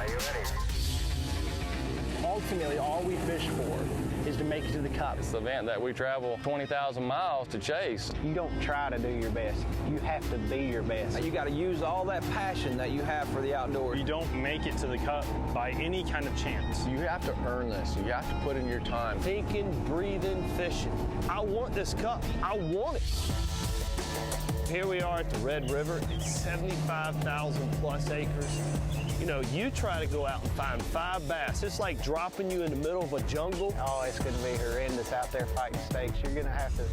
Are you ready? Ultimately, all we fish for is to make it to the Cup. It's the event that we travel 20,000 miles to chase. You don't try to do your best. You have to be your best. You got to use all that passion that you have for the outdoors. You don't make it to the Cup by any kind of chance. You have to earn this. You have to put in your time. Thinking, breathing, fishing. I want this Cup. I want it. Here we are at the Red River. It's 75,000 plus acres. You know, you try to go out and find 5 bass. It's like dropping you in the middle of a jungle. Oh, it's going to be horrendous out there fighting stakes. You're going to have to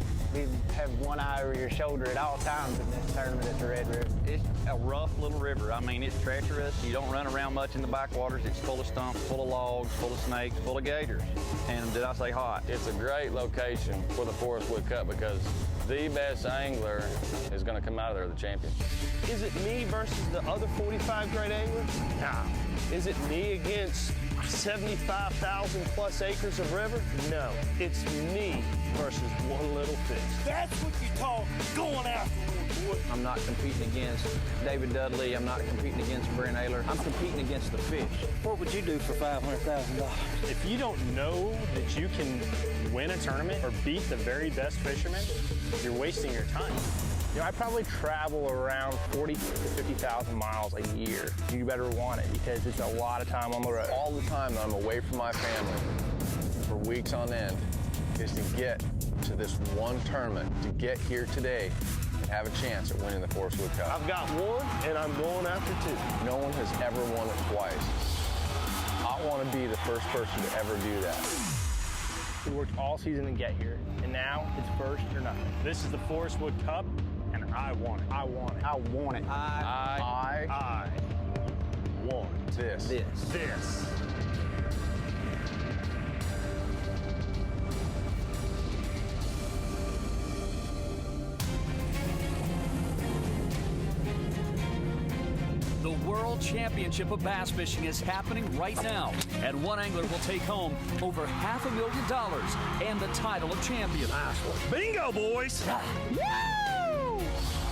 have one eye over your shoulder at all times in this tournament at the Red River. It's a rough little river. I mean, it's treacherous. You don't run around much in the backwaters. It's full of stumps, full of logs, full of snakes, full of gators. And did I say hot? It's a great location for the Forrest Wood Cup because the best angler is going to come out of there the champion. Is it me versus the other 45 great anglers? Nah. Is it me against 75,000 plus acres of river? No. It's me versus one little fish. That's what you call going after one, boy. I'm not competing against David Dudley. I'm not competing against Brent Ayler. I'm competing against the fish. What would you do for $500,000? If you don't know that you can win a tournament or beat the very best fisherman, you're wasting your time. You know, I probably travel around 40 to 50,000 miles a year. You better want it because it's a lot of time on the road. All the time that I'm away from my family for weeks on end is to get to this one tournament, to get here today and have a chance at winning the Forrest Wood Cup. I've got one and I'm going after 2. No one has ever won it twice. I want to be the first person to ever do that. We worked all season to get here, and now it's first or nothing. This is the Forrest Wood Cup, and I want it. I want it. I want it. I want this. This. The World Championship of Bass Fishing is happening right now, and one angler will take home over $500,000 and the title of champion. Bingo, boys! Woo!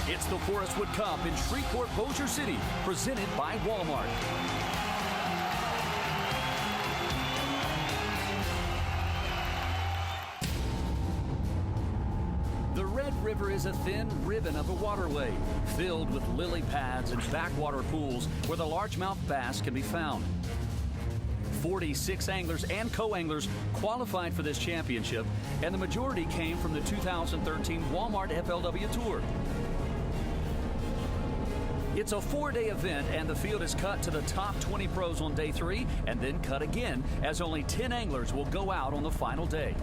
It's the Forrest Wood Cup in Shreveport, Bossier City, presented by Walmart. The Red River is a thin ribbon of a waterway filled with lily pads and backwater pools where the largemouth bass can be found. 46 anglers and co-anglers qualified for this championship, and the majority came from the 2013 Walmart FLW Tour. It's a 4-day event, and the field is cut to the top 20 pros on day 3 and then cut again as only 10 anglers will go out on the final day.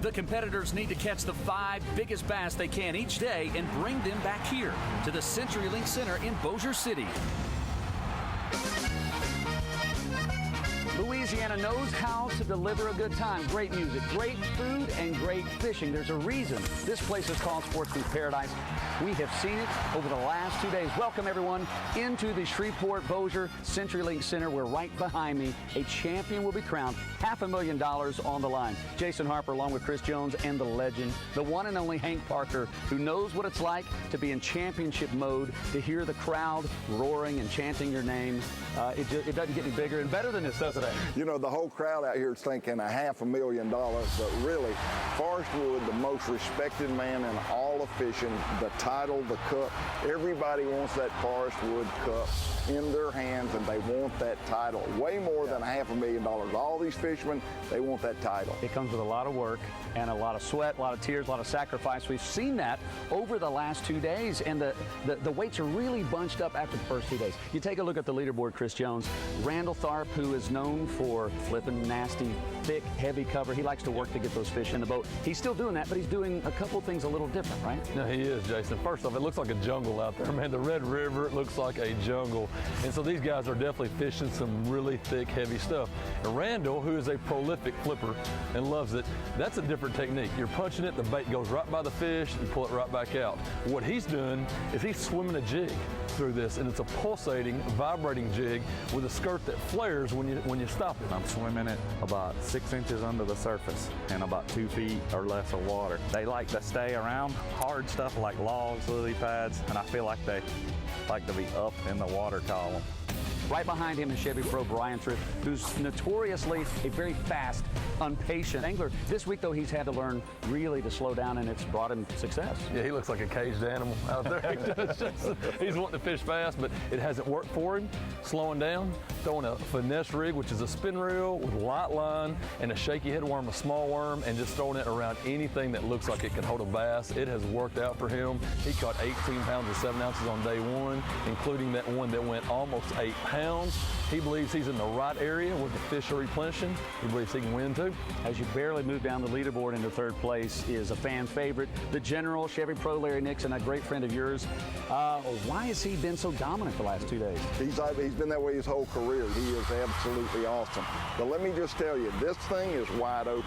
The competitors need to catch the 5 biggest bass they can each day and bring them back here to the CenturyLink Center in Bossier City. Louisiana knows how to deliver a good time. Great music, great food, and great fishing. There's a reason this place is called Sportsman's Paradise. We have seen it over the last 2 days. Welcome, everyone, into the Shreveport Bossier CenturyLink Center, where right behind me, a champion will be crowned. $500,000 on the line. Jason Harper, along with Chris Jones, and the legend, the one and only Hank Parker, who knows what it's like to be in championship mode, to hear the crowd roaring and chanting your name. It doesn't get any bigger and better than this, does it? You know, the whole crowd out here is thinking $500,000, but really, Forrest Wood, the most respected man in all of fishing, the title, the cup, everybody wants that Forrest Wood Cup in their hands, and they want that title. Way more than $500,000. All these fishermen, they want that title. It comes with a lot of work and a lot of sweat, a lot of tears, a lot of sacrifice. We've seen that over the last 2 days, and the weights are really bunched up after the first 2 days. You take a look at the leaderboard, Chris Jones. Randall Tharp, who is known for flipping nasty, thick, heavy cover. He likes to work to get those fish in the boat. He's still doing that, but he's doing a couple things a little different, right? No, he is, Jason. First off, it looks like a jungle out there, man. The Red River, it looks like a jungle. And so these guys are definitely fishing some really thick, heavy stuff. And Randall, who is a prolific flipper and loves it, that's a different technique. You're punching it, the bait goes right by the fish, and pull it right back out. What he's doing is he's swimming a jig through this, and it's a pulsating, vibrating jig with a skirt that flares when you stop it. I'm swimming it about 6 inches under the surface and about 2 feet or less of water. They like to stay around hard stuff like logs, lily pads, and I feel like they like to be up in the water column. Right behind him is Chevy Pro Brian Tripp, who's notoriously a very fast, impatient angler. This week, though, he's had to learn really to slow down, and it's brought him success. Yeah, he looks like a caged animal out there. He's wanting to fish fast, but it hasn't worked for him. Slowing down, throwing a finesse rig, which is a spin reel with light line and a shaky head worm, a small worm, and just throwing it around anything that looks like it can hold a bass. It has worked out for him. He caught 18 pounds and 7 ounces on day one, including that one that went almost 8 pounds. He believes he's in the right area where the fish are replenishing. He believes he can win too. As you barely move down the leaderboard into third place is a fan favorite, the General Chevy Pro Larry Nixon, a great friend of yours. Why has he been so dominant the last 2 days? He's been that way his whole career. He is absolutely awesome. But let me just tell you, this thing is wide open.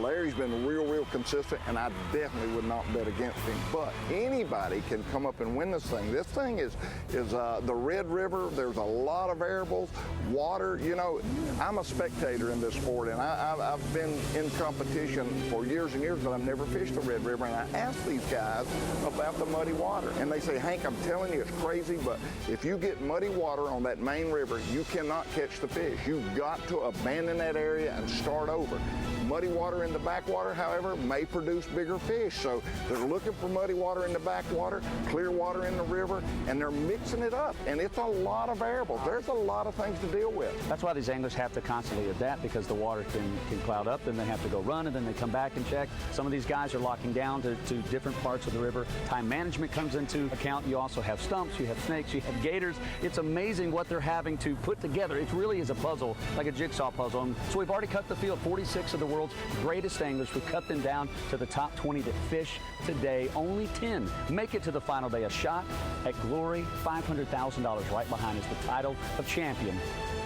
Larry's been real consistent, and I definitely would not bet against him. But anybody can come up and win this thing. This thing is the Red River. There's a lot of variables. Water, you know, I'm a spectator in this sport, and I've been in competition for years and years, but I've never fished the Red River. And I asked these guys about the muddy water, and they say, Hank, I'm telling you, it's crazy, but if you get muddy water on that main river, you cannot catch the fish. You've got to abandon that area and start over. Muddy water in the backwater, however, may produce bigger fish. So they're looking for muddy water in the backwater, clear water in the river, and they're mixing it up. And it's a lot of variables. There's a lot of things to deal with. That's why these anglers have to constantly adapt, because the water can cloud up, then they have to go run, and then they come back and check. Some of these guys are locking down to different parts of the river. Time management comes into account. You also have stumps, you have snakes, you have gators. It's amazing what they're having to put together. It really is a puzzle, like a jigsaw puzzle. And so we've already cut the field, 46 of the world's greatest anglers. We've cut them down to the top 20 that fish today. Only 10 make it to the final day. A shot at glory, $500,000 right behind us. The title of champion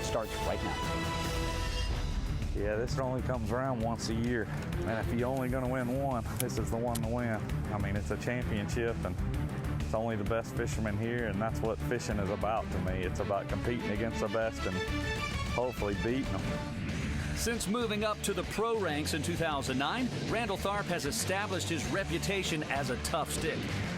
starts right now. Yeah, this only comes around once a year. And if you're only going to win one, this is the one to win. I mean, it's a championship, and it's only the best fishermen here, and that's what fishing is about to me. It's about competing against the best and hopefully beating them. Since moving up to the pro ranks in 2009, Randall Tharp has established his reputation as a tough stick.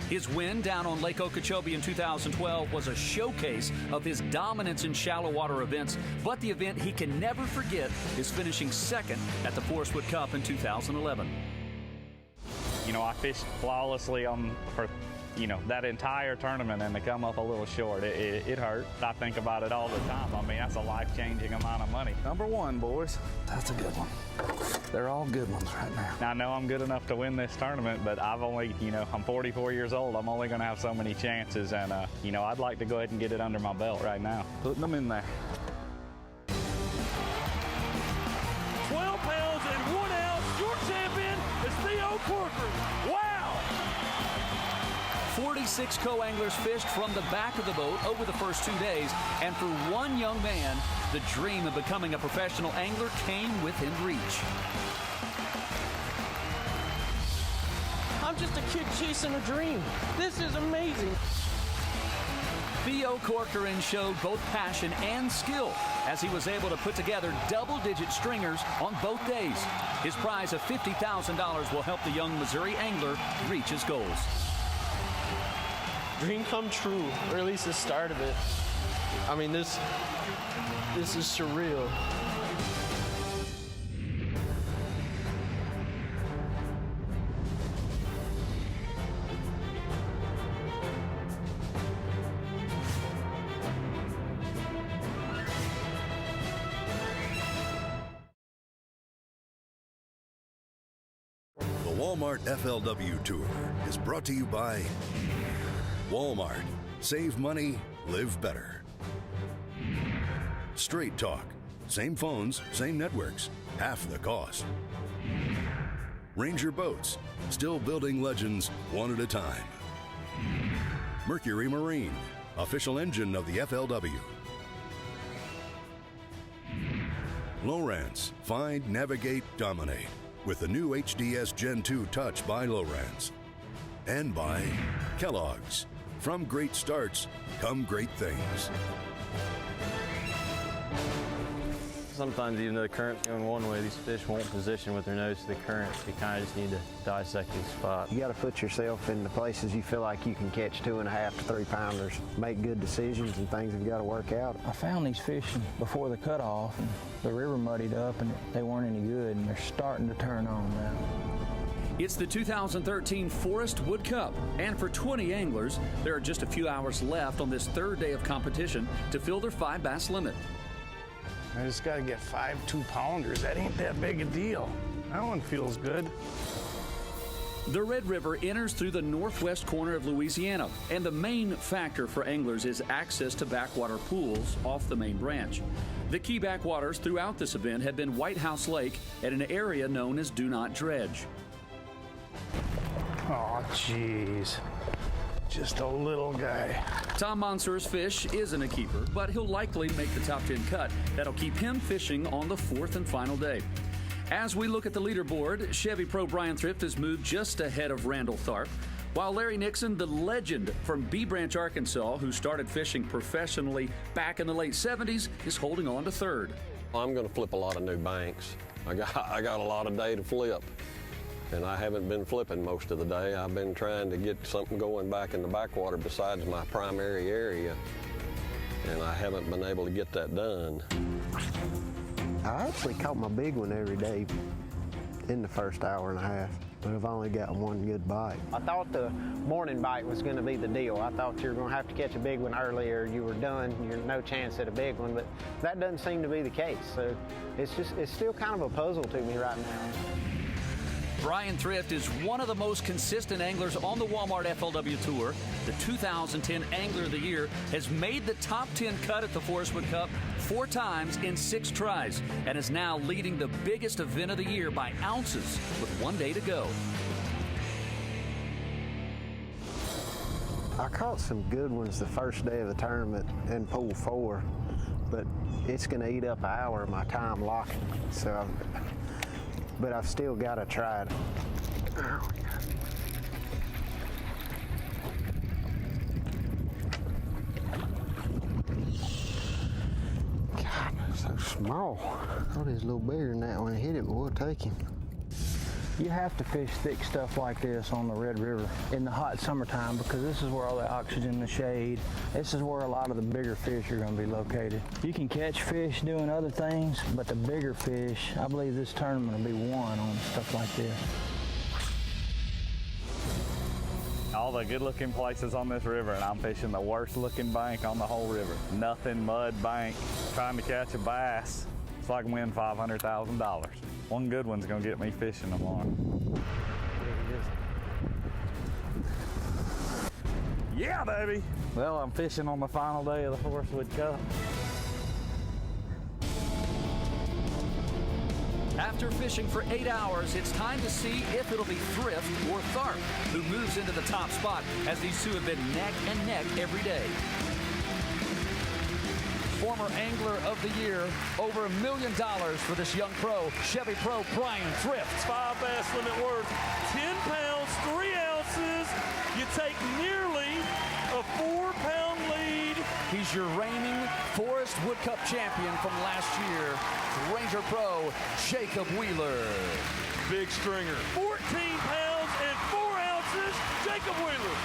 His win down on Lake Okeechobee in 2012 was a showcase of his dominance in shallow water events, but the event he can never forget is finishing second at the Forrest Wood Cup in 2011. You know, I fished flawlessly for that entire tournament, and to come up a little short, it hurt. I think about it all the time. I mean, that's a life-changing amount of money. Number one, boys. That's a good one. They're all good ones right now. I know I'm good enough to win this tournament, but I've only, I'm 44 years old. I'm only going to have so many chances, and, I'd like to go ahead and get it under my belt right now. Putting them in there. 12 pounds and 1 ounce. Your champion is Theo Corcoran. Wow! 46 co-anglers fished from the back of the boat over the first 2 days, and for one young man, the dream of becoming a professional angler came within reach. I'm just a kid chasing a dream. This is amazing. Theo Corcoran showed both passion and skill as he was able to put together double-digit stringers on both days. His prize of $50,000 will help the young Missouri angler reach his goals. Dream come true, or at least the start of it. I mean, this is surreal. The Walmart FLW Tour is brought to you by Walmart. Save money, live better. Straight Talk. Same phones, same networks, half the cost. Ranger Boats. Still building legends one at a time. Mercury Marine. Official engine of the FLW. Lowrance. Find, navigate, dominate. With the new HDS Gen 2 Touch by Lowrance. And by Kellogg's. From great starts come great things. Sometimes even though the current's going one way, these fish won't position with their nose to the current. You kind of just need to dissect these spots. You got to put yourself in the places you feel like you can catch 2.5 to 3 pounders, make good decisions, and things have got to work out. I found these fish before the cutoff, and the river muddied up, and they weren't any good, and they're starting to turn on now. It's the 2013 Forrest Wood Cup, and for 20 anglers, there are just a few hours left on this third day of competition to fill their 5 bass limit. I just got to get 5 2-pounders. That ain't that big a deal. That one feels good. The Red River enters through the northwest corner of Louisiana, and the main factor for anglers is access to backwater pools off the main branch. The key backwaters throughout this event have been White House Lake and an area known as Do Not Dredge. Oh, jeez. Just a little guy. Tom Monsour's fish isn't a keeper, but he'll likely make the top 10 cut. That'll keep him fishing on the 4th and final day. As we look at the leaderboard, Chevy Pro Brian Thrift has moved just ahead of Randall Tharp, while Larry Nixon, the legend from Bee Branch, Arkansas, who started fishing professionally back in the late 70s, is holding on to 3rd. I'm going to flip a lot of new banks. I got a lot of day to flip. And I haven't been flipping most of the day. I've been trying to get something going back in the backwater besides my primary area. And I haven't been able to get that done. I actually caught my big one every day in the first hour and a half, but I've only got one good bite. I thought the morning bite was going to be the deal. I thought you were going to have to catch a big one earlier. You were done. You're no chance at a big one, but that doesn't seem to be the case. So it's still kind of a puzzle to me right now. Brian Thrift is one of the most consistent anglers on the Walmart FLW Tour. The 2010 Angler of the Year has made the top 10 cut at the Forrest Wood Cup 4 times in 6 tries and is now leading the biggest event of the year by ounces with 1 day to go. I caught some good ones the first day of the tournament in pool 4, but it's going to eat up an hour of my time locking. So, but I've still got to try it. Oh, God, so small. I thought he was a little bigger than that when I hit it, but we'll take him. You have to fish thick stuff like this on the Red River in the hot summertime because this is where all the oxygen, the shade, this is where a lot of the bigger fish are going to be located. You can catch fish doing other things, but the bigger fish, I believe this tournament will be won on stuff like this. All the good-looking places on this river, and I'm fishing the worst-looking bank on the whole river. Nothing mud bank. Trying to catch a bass, it's like winning $500,000. One good one's gonna get me fishing tomorrow. Yeah, baby! Well, I'm fishing on the final day of the Forrest Wood Cup. After fishing for 8 hours, it's time to see if it'll be Thrift or Tharp who moves into the top spot, as these two have been neck and neck every day. Former Angler of the Year, over $1 million for this young pro, Chevy Pro Brian Thrift. 5 bass limit worth 10 pounds, 3 ounces. You take nearly a 4-pound lead. He's your reigning Forrest Wood Cup champion from last year, Ranger Pro Jacob Wheeler. Big stringer. 14 pounds and 4 ounces, Jacob Wheeler.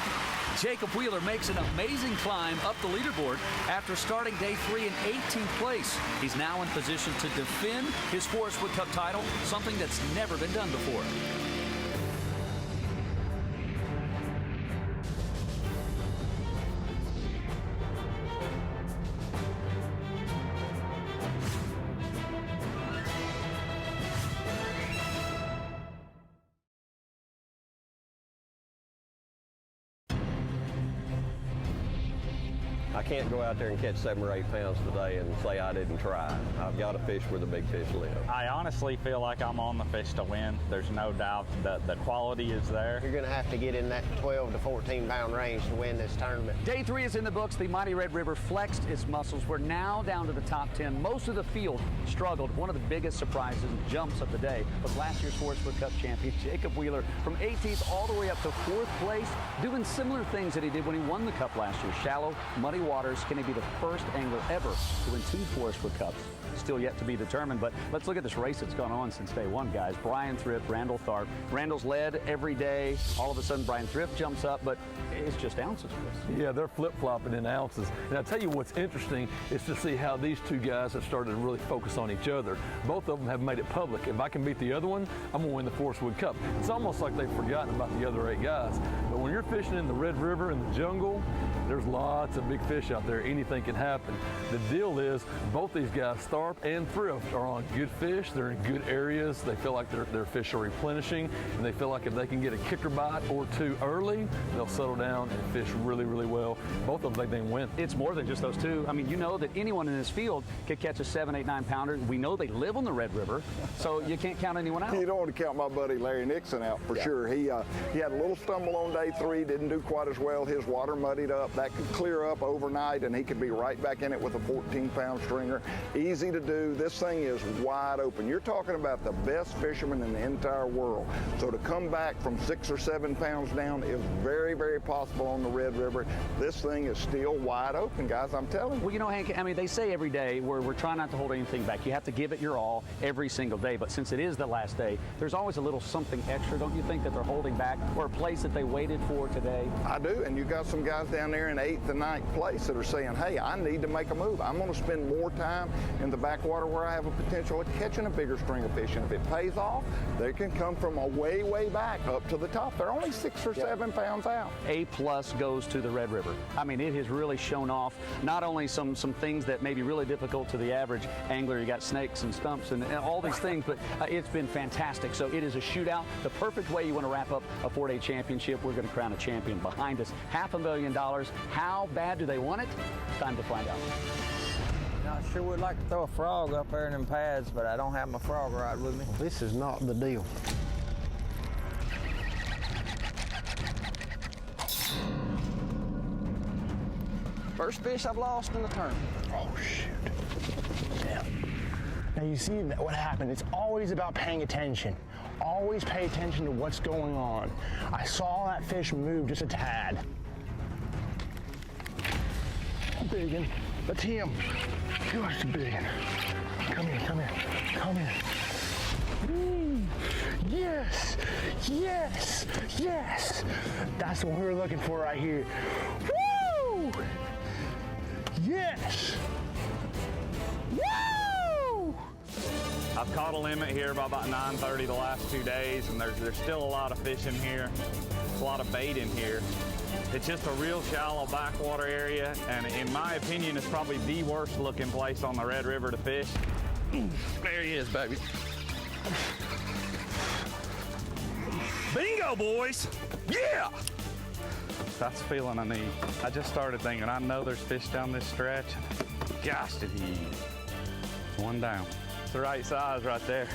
Jacob Wheeler makes an amazing climb up the leaderboard after starting day 3 in 18th place. He's now in position to defend his Forrest Wood Cup title, something that's never been done before. I can't go out there and catch 7 or 8 pounds today and say I didn't try. I've got to fish where the big fish live. I honestly feel like I'm on the fish to win. There's no doubt that the quality is there. You're going to have to get in that 12 to 14 pound range to win this tournament. Day 3 is in the books. The mighty Red River flexed its muscles. We're now down to the top 10. Most of the field struggled. One of the biggest surprises and jumps of the day was last year's Forrest Wood Cup champion, Jacob Wheeler, from 18th all the way up to 4th place, doing similar things that he did when he won the Cup last year. Shallow, muddy waters. Can he be the first angler ever to win 2 Forrest Wood Cups? Still yet to be determined, but let's look at this race that's gone on since day one, guys. Brian Thrift, Randall Tharp. Randall's led every day. All of a sudden, Brian Thrift jumps up, but it's just ounces, Chris. Yeah, they're flip-flopping in ounces. And I'll tell you what's interesting is to see how these two guys have started to really focus on each other. Both of them have made it public. If I can beat the other one, I'm going to win the Forrest Wood Cup. It's almost like they've forgotten about the other 8 guys. But when you're fishing in the Red River in the jungle, there's lots of big fish out there. Anything can happen. The deal is both these guys, Tharp and Thrift, are on good fish. They're in good areas. They feel like their fish are replenishing, and they feel like if they can get a kicker bite or 2 early, they'll settle down and fish really, really well. Both of them, they can win. It's more than just those two. I mean, you know that anyone in this field could catch a 7, 8, 9 pounder. We know they live on the Red River, so you can't count anyone out. You don't want to count my buddy Larry Nixon out for sure. He had a little stumble on day 3, didn't do quite as well. His water muddied up. That could clear up overnight, and he could be right back in it with a 14-pound stringer. Easy to do. This thing is wide open. You're talking about the best fisherman in the entire world. So to come back from 6 or 7 pounds down is very, very possible on the Red River. This thing is still wide open, guys, I'm telling you. Well, you know, Hank, I mean, they say every day we're trying not to hold anything back. You have to give it your all every single day. But since it is the last day, there's always a little something extra. Don't you think that they're holding back, or a place that they waited for today? I do, and you got some guys down there in 8th and 9th place that are saying, hey, I need to make a move. I'm going to spend more time in the backwater where I have a potential of catching a bigger string of fish. And if it pays off, they can come from a way, way back up to the top. They're only 6 or 7 pounds out. A+ goes to the Red River. I mean, it has really shown off not only some things that may be really difficult to the average angler. You got snakes and stumps and all these things, but it's been fantastic. So it is a shootout, the perfect way you want to wrap up a 4-day championship. We're going to crown a champion behind us. $500,000. How bad do they want it? Time to find out. I sure would like to throw a frog up there in them pads, but I don't have my frog rod with me. This is not the deal. First fish I've lost in the tournament. Oh, shoot. Yeah. Now, you see what happened. It's always about paying attention. Always pay attention to what's going on. I saw that fish move just a tad. Big one. That's him. Gosh, big one. Come here, come here, come here. Yes, yes, yes. That's what we were looking for right here. Woo! Yes. Woo! I've caught a limit here by about 9:30 the last 2 days, and there's still a lot of fish in here. There's a lot of bait in here. It's just a real shallow backwater area, and in my opinion, it's probably the worst looking place on the Red River to fish. There he is, baby. Bingo, boys! Yeah! That's the feeling I need. I just started thinking, I know there's fish down this stretch. Gosh, did he eat? It's one down. It's the right size right there.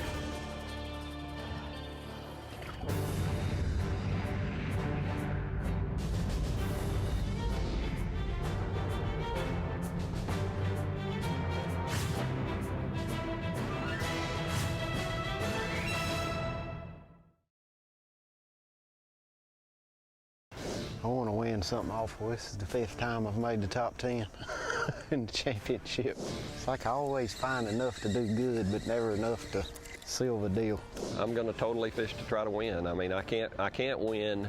I want to win something awful. This is the 5th time I've made the top 10 in the championship. It's like I always find enough to do good, but never enough to seal the deal. I'm going to totally fish to try to win. I mean, I can't win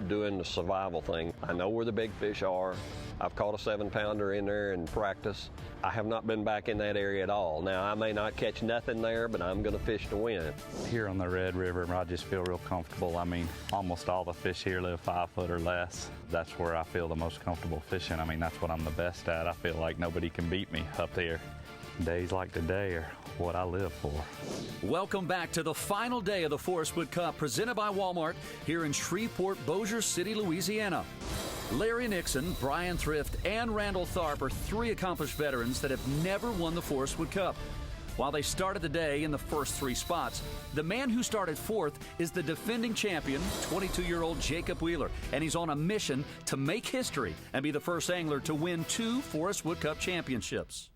doing the survival thing. I know where the big fish are. I've caught a 7-pounder in there in practice. I have not been back in that area at all. Now, I may not catch nothing there, but I'm going to fish to win. Here on the Red River, I just feel real comfortable. I mean, almost all the fish here live 5 foot or less. That's where I feel the most comfortable fishing. I mean, that's what I'm the best at. I feel like nobody can beat me up here. Days like today are what I live for. Welcome back to the final day of the Forrest Wood Cup, presented by Walmart here in Shreveport, Bossier City, Louisiana. Larry Nixon, Brian Thrift, and Randall Tharp are 3 accomplished veterans that have never won the Forrest Wood Cup. While they started the day in the first 3 spots, the man who started 4th is the defending champion, 22-year-old Jacob Wheeler, and he's on a mission to make history and be the first angler to win 2 Forrest Wood Cup championships.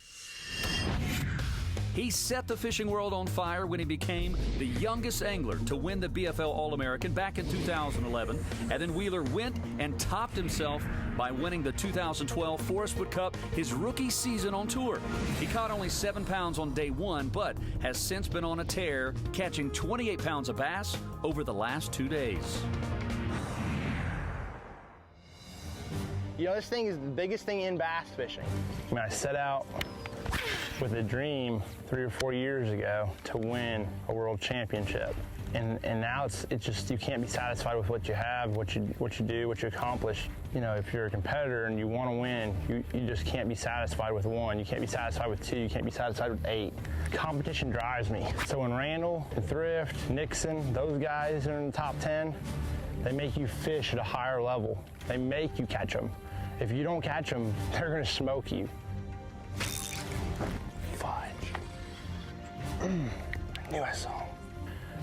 He set the fishing world on fire when he became the youngest angler to win the BFL All-American back in 2011. And then Wheeler went and topped himself by winning the 2012 Forrest Wood Cup his rookie season on tour. He caught only 7 pounds on day one, but has since been on a tear, catching 28 pounds of bass over the last 2 days. You know, this thing is the biggest thing in bass fishing. I mean, I set out with a dream 3 or 4 years ago to win a world championship. And now it's just, you can't be satisfied with what you have, what you do, what you accomplish. You know, if you're a competitor and you want to win, you just can't be satisfied with 1. You can't be satisfied with 2. You can't be satisfied with 8. Competition drives me. So when Randall and Thrift, Nixon, those guys are in the top 10, they make you fish at a higher level. They make you catch them. If you don't catch them, they're going to smoke you. Fudge. I knew I saw them.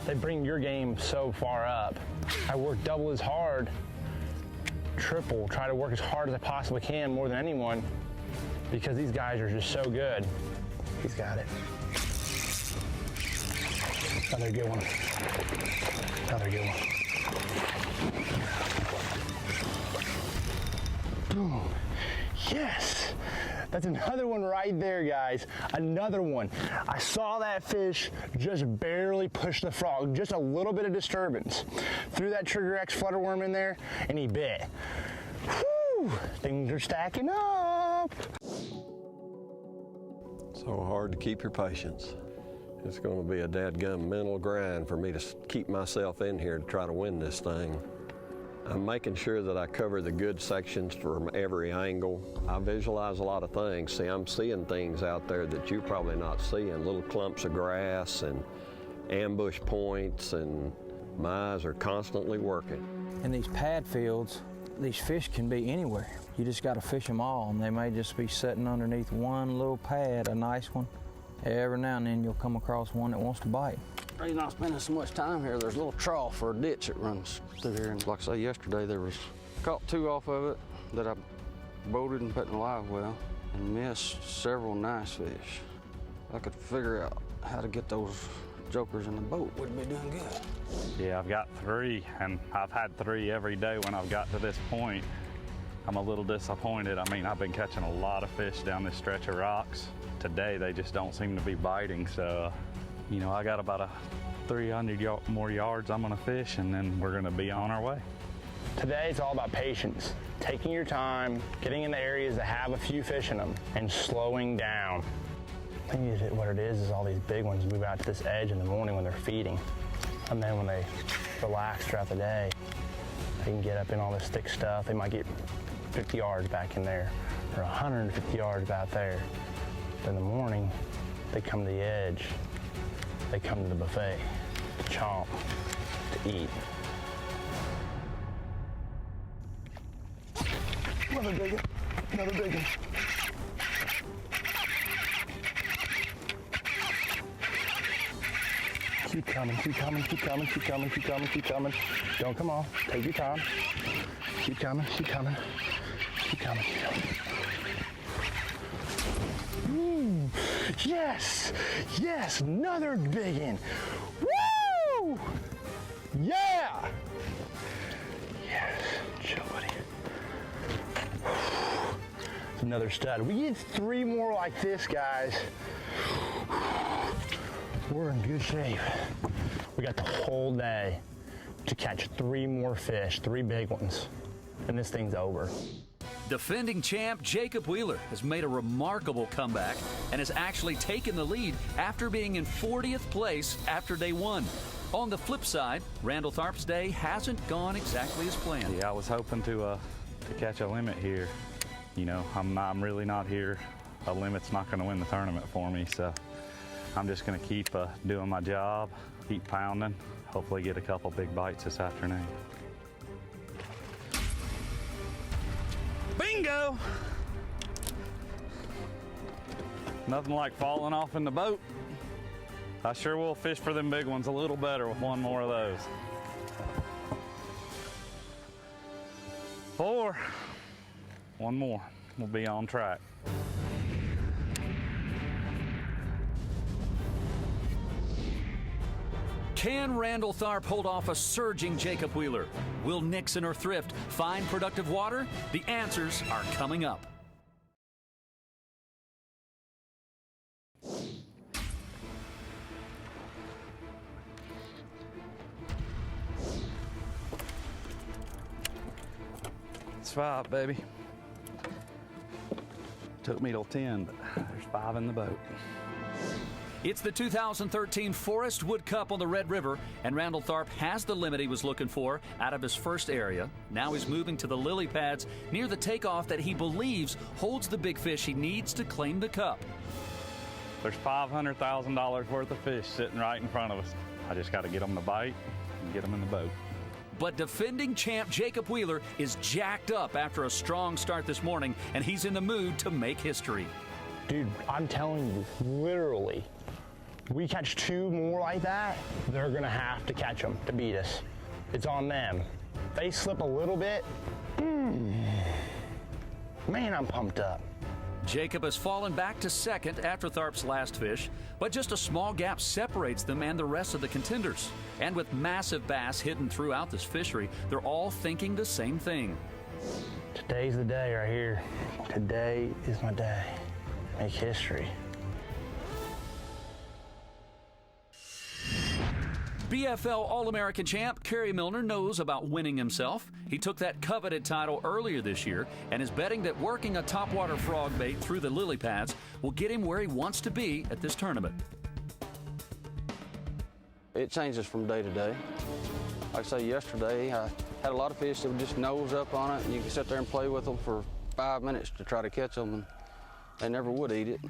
They bring your game so far up. I work double as hard, triple, try to work as hard as I possibly can, more than anyone, because these guys are just so good. He's got it. Another good one. Another good one. Boom. Yes! That's another one right there, guys. Another one. I saw that fish just barely push the frog, just a little bit of disturbance. Threw that Trigger X flutterworm in there, and he bit. Whew! Things are stacking up. So hard to keep your patience. It's going to be a dadgum mental grind for me to keep myself in here to try to win this thing. I'm making sure that I cover the good sections from every angle. I visualize a lot of things. See, I'm seeing things out there that you're probably not seeing, little clumps of grass and ambush points, and my eyes are constantly working. In these pad fields, these fish can be anywhere. You just got to fish them all, and they may just be sitting underneath one little pad, a nice one. Every now and then you'll come across one that wants to bite. You're not spending so much time here. There's a little trough or a ditch that runs through here. And like I say, yesterday there was, caught 2 off of it that I boated and put in a live well and missed several nice fish. If I could figure out how to get those jokers in the boat, we'd be doing good. Yeah, I've got 3, and I've had 3 every day when I've got to this point. I'm a little disappointed. I mean, I've been catching a lot of fish down this stretch of rocks. Today, they just don't seem to be biting, so, you know, I got about 300 more yards I'm gonna fish, and then we're gonna be on our way. Today, it's all about patience. Taking your time, getting in the areas that have a few fish in them, and slowing down. I think what it is all these big ones move out to this edge in the morning when they're feeding. And then when they relax throughout the day, they can get up in all this thick stuff. They might get 50 yards back in there, or 150 yards out there. In the morning, they come to the edge. They come to the buffet to chomp, to eat. Another big one, another big one. Keep coming, keep coming, keep coming, keep coming, keep coming, keep coming. Don't come off, take your time. Keep coming, keep coming, keep coming, keep coming. Yes, yes, another big one. Woo! Yeah! Yes, chill, buddy. It's another stud. We get 3 more like this, guys. We're in good shape. We got the whole day to catch 3 more fish, 3 big ones, and this thing's over. Defending champ Jacob Wheeler has made a remarkable comeback and has actually taken the lead after being in 40th place after day 1. On the flip side, Randall Tharp's day hasn't gone exactly as planned. Yeah, I was hoping to catch a limit here. You know, I'm really not here. A limit's not going to win the tournament for me, so I'm just going to keep doing my job, keep pounding, hopefully get a couple big bites this afternoon. Bingo! Nothing like falling off in the boat. I sure will fish for them big ones a little better with 1 more of those. 4. 1 more. We'll be on track. Can Randall Tharp hold off a surging Jacob Wheeler? Will Nixon or Thrift find productive water? The answers are coming up. It's 5, baby. Took me till 10, but there's 5 in the boat. It's the 2013 Forrest Wood Cup on the Red River, and Randall Tharp has the limit he was looking for out of his first area. Now he's moving to the lily pads near the takeoff that he believes holds the big fish he needs to claim the cup. There's $500,000 worth of fish sitting right in front of us. I just got to get them to bite and get them in the boat. But defending champ Jacob Wheeler is jacked up after a strong start this morning, and he's in the mood to make history. Dude, I'm telling you, literally, we catch 2 more like that, they're gonna have to catch them to beat us. It's on them. They slip a little bit, man, I'm pumped up. Jacob has fallen back to second after Tharp's last fish, but just a small gap separates them and the rest of the contenders. And with massive bass hidden throughout this fishery, they're all thinking the same thing. Today's the day right here. Today is my day. Make history. BFL All-American champ Kerry Milner knows about winning himself. He took that coveted title earlier this year and is betting that working a topwater frog bait through the lily pads will get him where he wants to be at this tournament. It changes from day to day. Like I say, yesterday I had a lot of fish that would just nose up on it, and you can sit there and play with them for 5 minutes to try to catch them, and they never would eat it.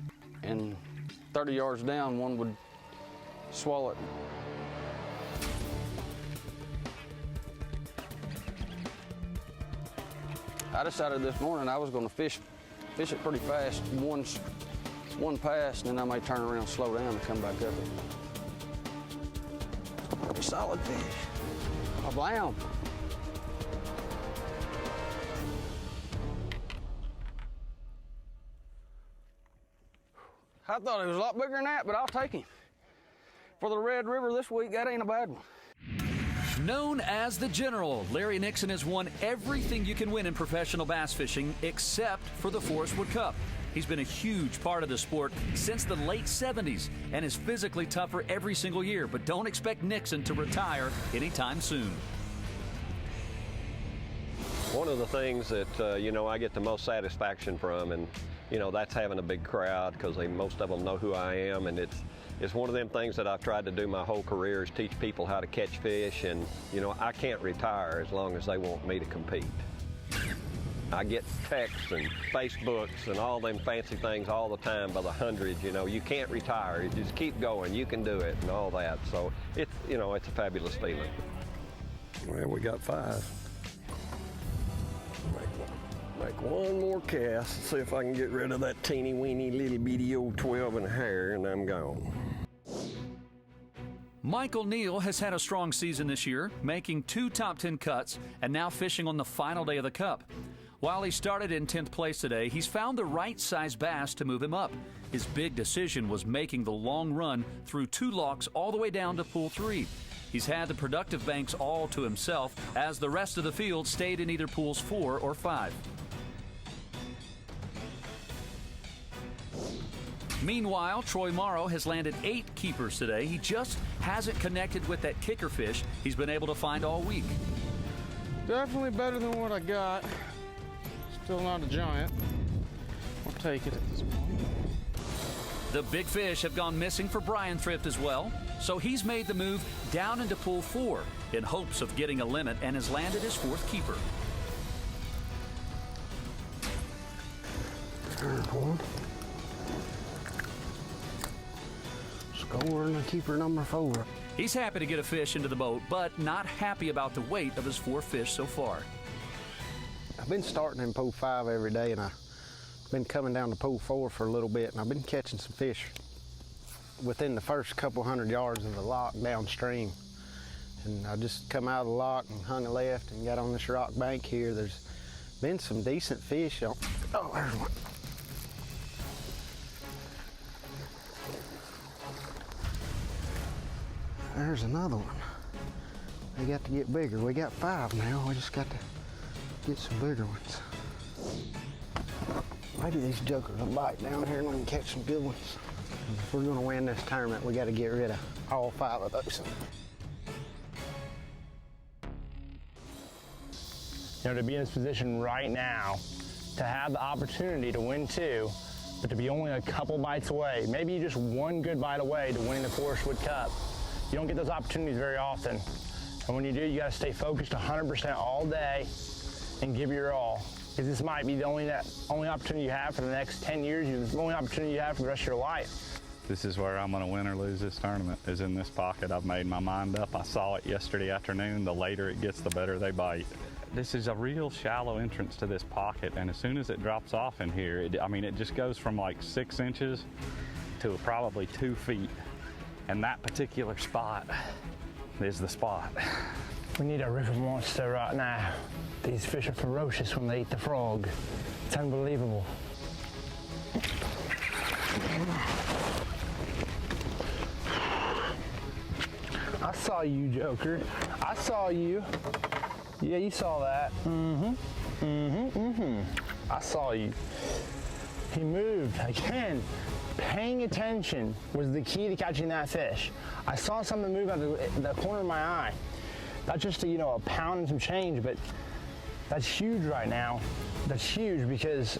And 30 yards down, one would swallow it. I decided this morning I was going to fish it pretty fast, one pass, and then I may turn around, slow down, and come back up it. Pretty solid fish. A blam. I thought it was a lot bigger than that, but I'll take him. For the Red River this week, that ain't a bad one. Known as the General, Larry Nixon has won everything you can win in professional bass fishing except for the Forrest Wood Cup. He's been a huge part of the sport since the late 70s and is physically tougher every single year, but don't expect Nixon to retire anytime soon. One of the things that, I get the most satisfaction from, and, that's having a big crowd because most of them know who I am, and it's one of them things that I've tried to do my whole career is teach people how to catch fish, and, I can't retire as long as they want me to compete. I get texts and Facebooks and all them fancy things all the time by the hundreds, you can't retire, you just keep going, you can do it and all that. So it's, it's a fabulous feeling. Well, we got 5. Make one more cast, see if I can get rid of that teeny weeny little bitty old 12 and a hair, and I'm gone. Michael Neal has had a strong season this year, making 2 top 10 cuts and now fishing on the final day of the Cup. While he started in 10th place today, he's found the right size bass to move him up. His big decision was making the long run through 2 locks all the way down to pool 3. He's had the productive banks all to himself as the rest of the field stayed in either pools 4 or 5. Meanwhile, Troy Morrow has landed 8 keepers today. He just hasn't connected with that kicker fish he's been able to find all week. Definitely better than what I got. Still not a giant. I'll take it at this point. The big fish have gone missing for Brian Thrift as well, so he's made the move down into pool 4 in hopes of getting a limit and has landed his 4th keeper. Scoring the keeper number 4. He's happy to get a fish into the boat, but not happy about the weight of his 4 fish so far. I've been starting in pool 5 every day, and I've been coming down to pool 4 for a little bit, and I've been catching some fish within the first couple hundred yards of the lock downstream. And I just come out of the lock and hung a left and got on this rock bank here. There's been some decent fish on. Oh, there's one. There's another one. They got to get bigger. We got 5 now. We just got to get some bigger ones. Maybe these jokers will bite down here and we can catch some good ones. If we're gonna win this tournament, we got to get rid of all 5 of those. You know, to be in this position right now, to have the opportunity to win 2, but to be only a couple bites away, maybe just one good bite away to winning the Forrest Wood Cup. You don't get those opportunities very often. And when you do, you gotta stay focused 100% all day and give your all. Because this might be the only opportunity you have for the next 10 years, the only opportunity you have for the rest of your life. This is where I'm gonna win or lose this tournament, is in this pocket. I've made my mind up. I saw it yesterday afternoon. The later it gets, the better they bite. This is a real shallow entrance to this pocket, and as soon as it drops off in here, it just goes from like 6 inches to probably 2 feet. And that particular spot is the spot. We need a river monster right now. These fish are ferocious when they eat the frog. It's unbelievable. I saw you, Joker. I saw you. Yeah, you saw that. I saw you. He moved again. Paying attention was the key to catching that fish. I saw something move out of the corner of my eye. Not just a pound and some change, but that's huge right now. That's huge because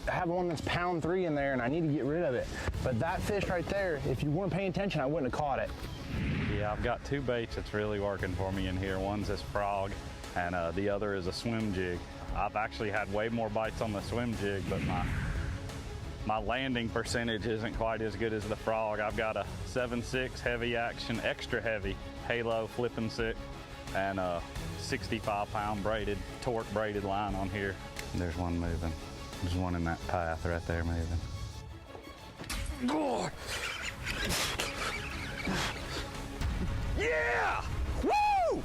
I have one that's pound 3 in there and I need to get rid of it. But that fish right there, if you weren't paying attention, I wouldn't have caught it. Yeah, I've got 2 baits that's really working for me in here. One's this frog, and the other is a swim jig. I've actually had way more bites on the swim jig, but my landing percentage isn't quite as good as the frog. I've got a 7.6 heavy action, extra heavy halo flipping 6 and a 65-pound torque braided line on here. There's one moving. There's one in that path right there moving. Yeah! Woo!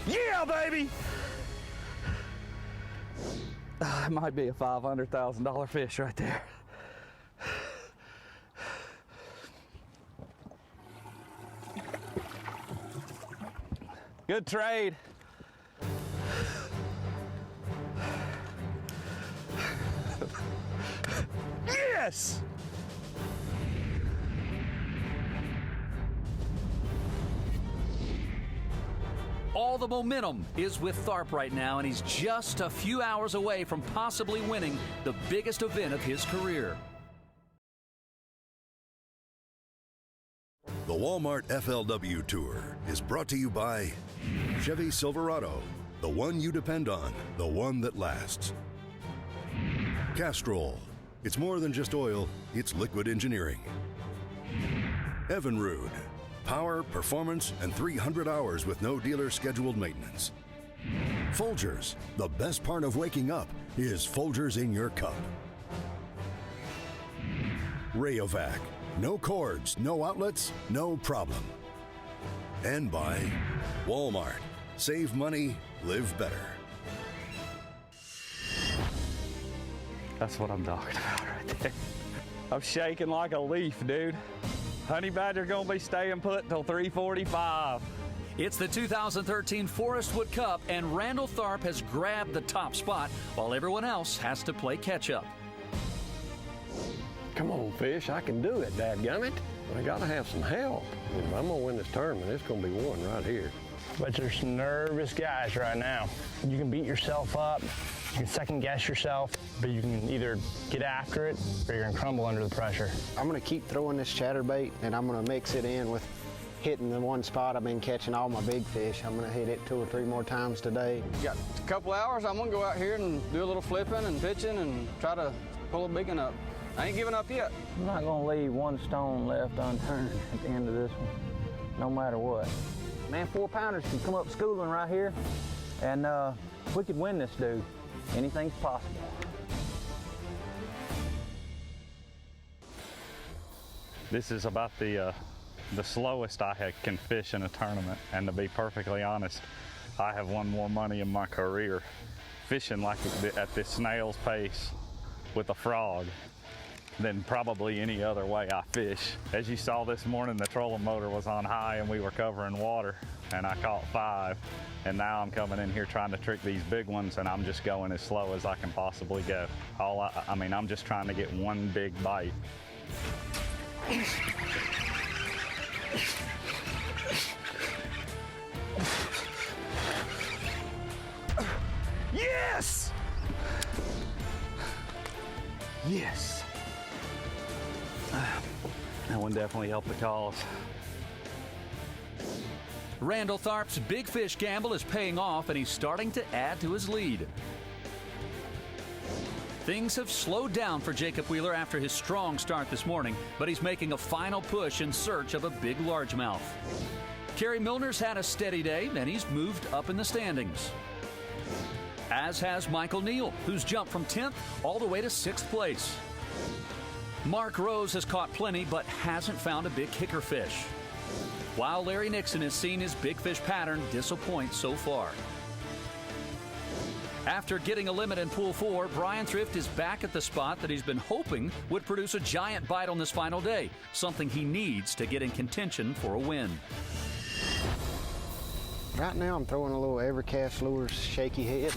Yeah, baby! It might be a $500,000 fish right there. Good trade. Yes! All the momentum is with Tharp right now, and he's just a few hours away from possibly winning the biggest event of his career. The Walmart FLW Tour is brought to you by Chevy Silverado, the one you depend on, the one that lasts. Castrol, it's more than just oil, it's liquid engineering. Evinrude, power, performance, and 300 hours with no dealer-scheduled maintenance. Folgers, the best part of waking up is Folgers in your cup. Rayovac, no cords, no outlets, no problem. And by Walmart, save money, live better. That's what I'm talking about right there. I'm shaking like a leaf, dude. Honey badger gonna be staying put till 3:45. It's the 2013 Forrest Wood Cup, and Randall Tharp has grabbed the top spot while everyone else has to play catch-up. Come on, fish, I can do it, dadgummit. I gotta have some help. If I'm gonna win this tournament, it's gonna be one right here. But there's some nervous guys right now. You can beat yourself up, you can second guess yourself, but you can either get after it or you're gonna crumble under the pressure. I'm gonna keep throwing this chatterbait and I'm gonna mix it in with hitting the one spot I've been catching all my big fish. I'm gonna hit it 2 or 3 more times today. Got a couple hours, I'm gonna go out here and do a little flipping and pitching and try to pull a big one up. I ain't giving up yet. I'm not gonna leave one stone left unturned at the end of this one, no matter what. Man, 4-pounders can come up schooling right here, and we could win this dude. Anything's possible. This is about the slowest I can fish in a tournament, and to be perfectly honest, I have won more money in my career fishing like at this snail's pace with a frog than probably any other way I fish. As you saw this morning, the trolling motor was on high and we were covering water, and I caught 5. And now I'm coming in here trying to trick these big ones, and I'm just going as slow as I can possibly go. I mean, I'm just trying to get one big bite. Yes! Yes. That one definitely helped the cause. Randall Tharp's big fish gamble is paying off, and he's starting to add to his lead. Things have slowed down for Jacob Wheeler after his strong start this morning, but he's making a final push in search of a big largemouth. Kerry Milner's had a steady day, and he's moved up in the standings. As has Michael Neal, who's jumped from 10th all the way to 6th place. Mark Rose has caught plenty, but hasn't found a big kicker fish, while Larry Nixon has seen his big fish pattern disappoint so far. After getting a limit in Pool 4, Brian Thrift is back at the spot that he's been hoping would produce a giant bite on this final day, something he needs to get in contention for a win. Right now I'm throwing a little Evercast Lures shaky head.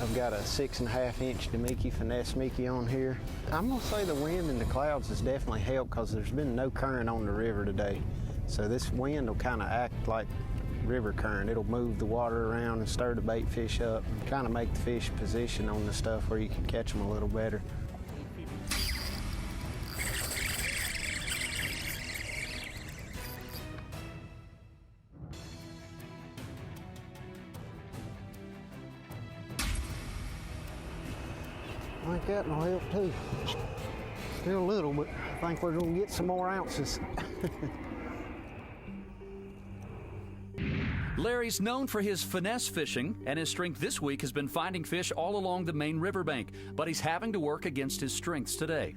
I've got a 6.5 inch Demiki Finesse Mickey on here. I'm gonna say the wind and the clouds has definitely helped because there's been no current on the river today. So this wind will kind of act like river current. It'll move the water around and stir the bait fish up and kind of make the fish position on the stuff where you can catch them a little better. I think that will help too. Still a little, but I think we're going to get some more ounces. Larry's known for his finesse fishing, and his strength this week has been finding fish all along the main riverbank, but he's having to work against his strengths today.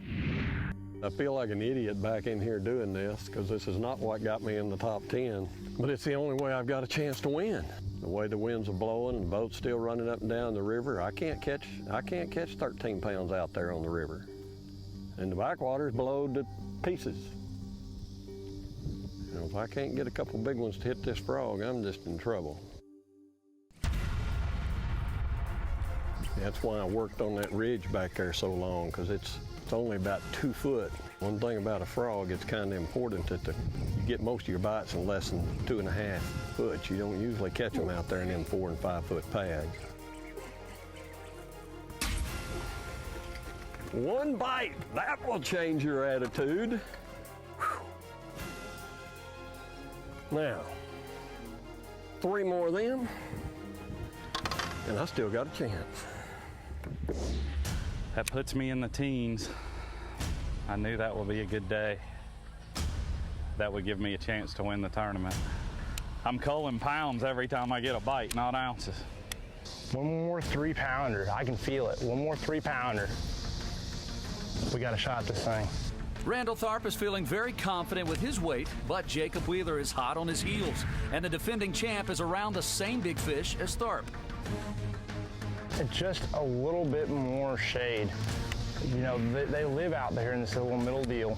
I feel like an idiot back in here doing this because this is not what got me in the top 10, but it's the only way I've got a chance to win. The way the winds are blowing and the boat's still running up and down the river, I can't catch 13 pounds out there on the river. And the backwater's blowed to pieces. You know, if I can't get a couple big ones to hit this frog, I'm just in trouble. That's why I worked on that ridge back there so long, because it's only about 2 foot. One thing about a frog, it's kind of important that you get most of your bites in less than 2.5 foot. You don't usually catch them out there in them 4 and 5 foot pads. One bite, that will change your attitude. Now, 3 more of them, and I still got a chance. That puts me in the teens. I knew that would be a good day. That would give me a chance to win the tournament. I'm culling pounds every time I get a bite, not ounces. One more 3-pounder. I can feel it. One more 3-pounder. We got a shot at this thing. Randall Tharp is feeling very confident with his weight, but Jacob Wheeler is hot on his heels, and the defending champ is around the same big fish as Tharp. Just a little bit more shade. You know, they live out there in this little middle deal.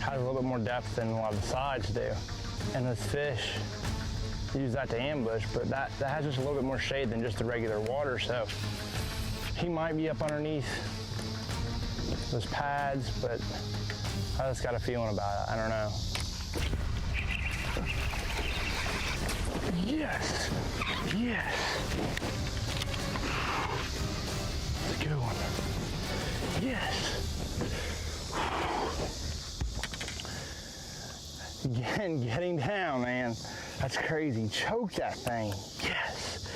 Has a little bit more depth than a lot of the sides do. And this fish, use that to ambush, but that has just a little bit more shade than just the regular water, so he might be up underneath those pads, but I just got a feeling about it. I don't know. Yes! Yes! That's a good one. Yes! Again, getting down, man. That's crazy. Choke that thing. Yes!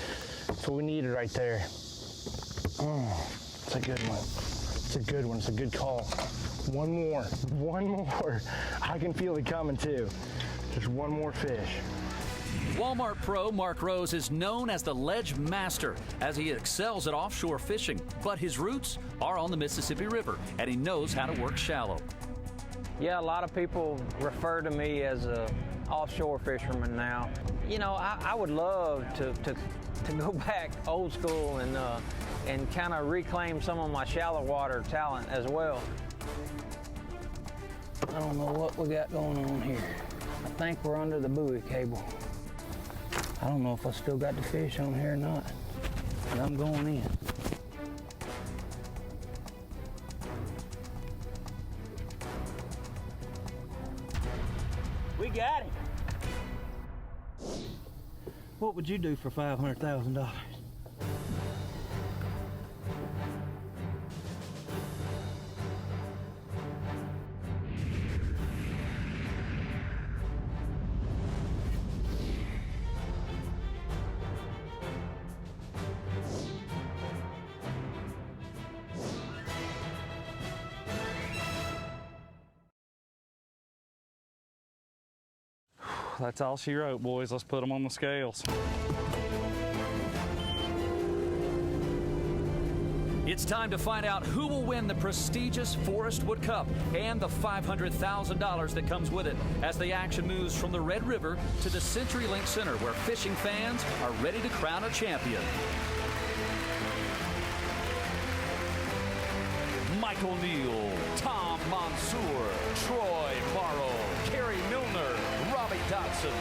That's what we needed right there. It's a good one. It's a good one. It's a good call. One more. One more. I can feel it coming too. Just one more fish. Walmart pro Mark Rose is known as the ledge master as he excels at offshore fishing, but his roots are on the Mississippi River, and he knows how to work shallow. Yeah, a lot of people refer to me as a offshore fisherman now. You know, I would love to go back old school and kind of reclaim some of my shallow water talent as well. I don't know what we got going on here. I think we're under the buoy cable. I don't know if I still got the fish on here or not, but I'm going in. We got him. What would you do for $500,000? That's all she wrote, boys. Let's put them on the scales. It's time to find out who will win the prestigious Forrest Wood Cup and the $500,000 that comes with it as the action moves from the Red River to the CenturyLink Center, where fishing fans are ready to crown a champion. Michael Neal, Tom Mansour, Troy Morrow, Kerry Milner, Robbie Dodson,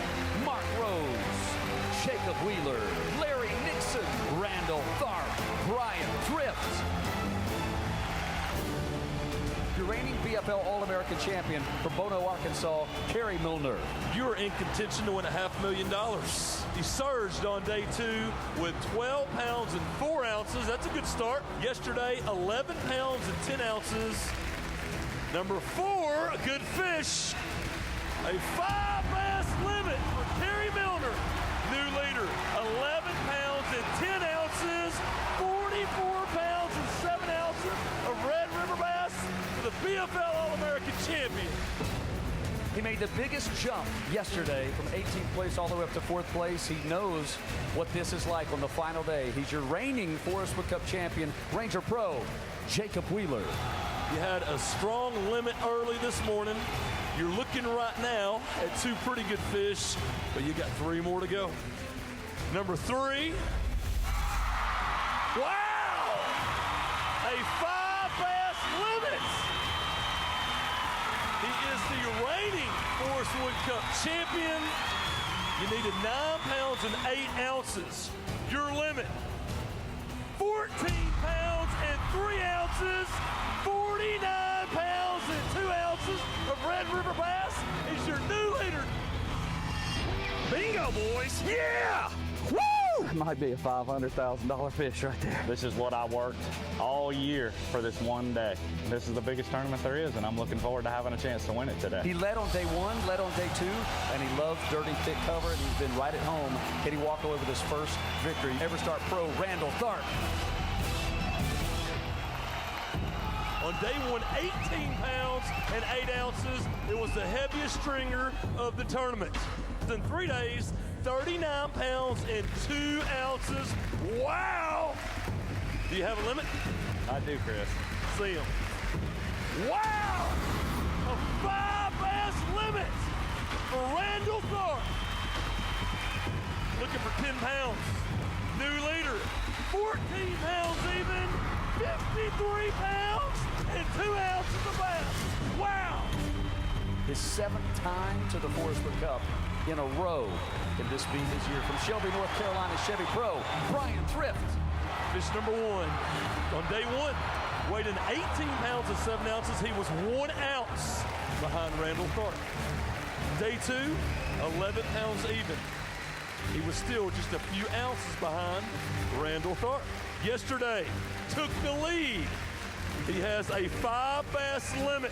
Mark Rose, Jacob Wheeler, Larry Nixon, Randall Tharp, Brian Thrift. Your reigning BFL All-American champion from Bono, Arkansas, Kerry Milner. You're in contention to win $500,000. He surged on day 2 with 12 pounds and 4 ounces. That's a good start. Yesterday, 11 pounds and 10 ounces. Number 4, a good fish. A 5 bass limit for Kerry Milner. New leader, 11 pounds and 10 ounces, 44 pounds and 7 ounces of Red River bass for the BFL All-American champion. He made the biggest jump yesterday from 18th place all the way up to 4th place. He knows what this is like on the final day. He's your reigning Forrest Wood Cup champion, Ranger Pro, Jacob Wheeler. You had a strong limit early this morning. You're looking right now at 2 pretty good fish, but you got 3 more to go. Number 3. Wow! A 5 bass limit. He is the reigning Forrest Wood Cup champion. You needed 9 pounds and 8 ounces. Your limit, 14 pounds and 3 ounces, 49 pounds and 2 ounces of Red River bass is your new leader. Bingo, boys. Yeah! Woo! That might be a $500,000 fish right there. This is what I worked all year for this one day. This is the biggest tournament there is, and I'm looking forward to having a chance to win it today. He led on day 1, led on day 2, and he loves dirty, thick cover, and he's been right at home. Can he walk away with his first victory? EverStart Pro, Randall Tharp. On day 1, 18 pounds and 8 ounces. It was the heaviest stringer of the tournament. In 3 days, 39 pounds and 2 ounces. Wow! Do you have a limit? I do, Chris. See him. Wow! A 5 bass limit for Randall Tharp. Looking for 10 pounds. New leader, 14 pounds even, 53 pounds and 2 ounces of bass. Wow! His 7th time to the Forrest Wood Cup in a row. Can this be his year? From Shelby, North Carolina, Chevy Pro, Brian Thrift. Fish number 1. On day 1, weighed in 18 pounds and 7 ounces. He was 1 ounce behind Randall Tharp. Day 2, 11 pounds even. He was still just a few ounces behind Randall Tharp. Yesterday, took the lead. He has a 5 bass limit.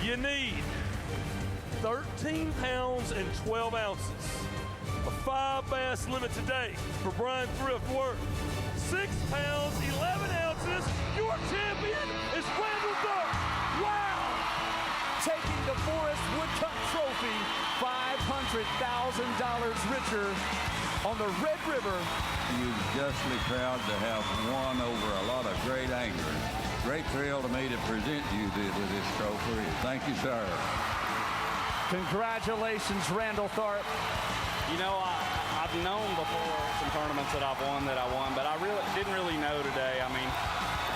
You need 13 pounds and 12 ounces. A 5 bass limit today for Brian Thrift worth 6 pounds, 11 ounces. Your champion is Randall Tharp. Wow! Taking the Forrest Wood Cup trophy, $500,000 richer on the Red River. You're justly proud to have won over a lot of great anglers. Great thrill to me to present you with this trophy. Thank you, sir. Congratulations, Randall Tharp. You know, I've known before some tournaments that I've won, but I didn't really know today. I mean,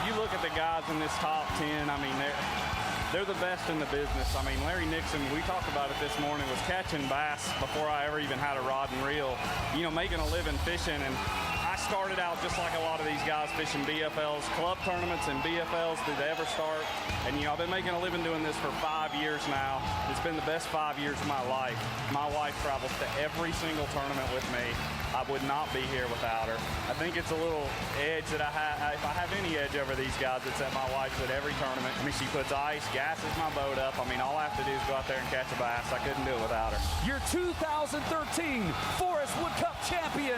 if you look at the guys in this top 10, I mean, They're the best in the business. I mean, Larry Nixon, we talked about it this morning, was catching bass before I ever even had a rod and reel, you know, making a living fishing. And I started out just like a lot of these guys fishing BFLs, club tournaments and BFLs through the Ever Start. And, you know, I've been making a living doing this for 5 years now. It's been the best 5 years of my life. My wife travels to every single tournament with me. I would not be here without her. I think it's a little edge that I have. If I have any edge over these guys, it's that my wife's at every tournament. I mean, she puts ice, gasses my boat up. I mean, all I have to do is go out there and catch a bass. I couldn't do it without her. Your 2013 Forrest Wood Cup champion,